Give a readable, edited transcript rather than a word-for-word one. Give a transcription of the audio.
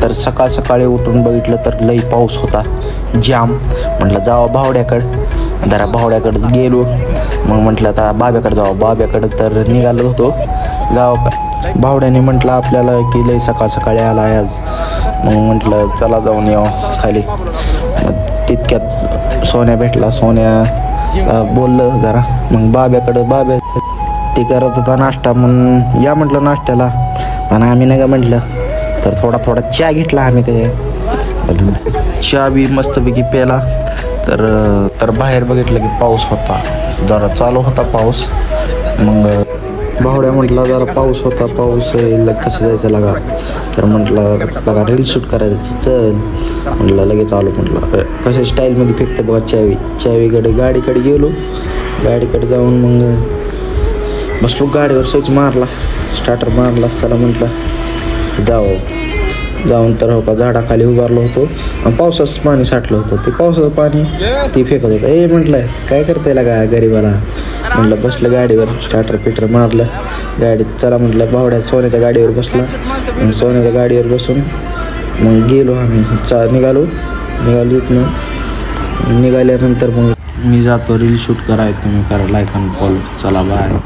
तर सकाळ सकाळी उठून बघितलं तर लई पाऊस होता, जाम. म्हटलं जावं भावड्याकडं, जरा भावड्याकडं गेलो. मग म्हटलं आता बाब्याकडं जावं. बाब्याकडं तर निघालो होतो गावाकडं. भावड्याने म्हटलं आपल्याला की लई सकाळ सकाळी आला आहे आज. मग म्हटलं चला जाऊन यावं खाली. मग तितक्यात सोन्या भेटला. सोन्या बोललं जरा. मग बाब्या ते करत होता नाश्ता. मग या म्हटलं नाश्त्याला, पण आम्ही नाही का म्हटलं. तर थोडा चहा घेतला आम्ही. ते चहा बी मस्तपैकी प्याला. तर बाहेर बघितलं की पाऊस होता, जरा चालू होता पाऊस. मग भावड्या म्हटला जरा पाऊस होता, पाऊस कसं जायचं लागा. तर म्हटलं लगा रील शूट करायचं, चल म्हटलं लगेच आलो. म्हटलं कशा स्टाईलमध्ये फेकतं बघा चावीकडे. गाडीकडे गेलो. गाडीकडे जाऊन मग बसलो गाडीवर, स्विच मारला, स्टार्टर मारला. चला म्हटलं जाऊन तर हो का झाडाखाली उभारलो होतो आणि पावसाचं पाणी साठलं होतं. ते पावसाचं पाणी ती फेकत होतं. म्हटलं काय करते लागा गरीबाला. म्हटलं बसलं गाडीवर, स्टार्टर मारलं गाडीत. चला म्हटलं भावड्या सोन्याच्या गाडीवर बसला. सोन्याच्या गाडीवर बसून मग गेलो आम्ही. निघालो इथनं. निघाल्यानंतर मग मी जातो रील शूट करायला. तुम्ही करा लाईक आणि फॉलो. चला बाय.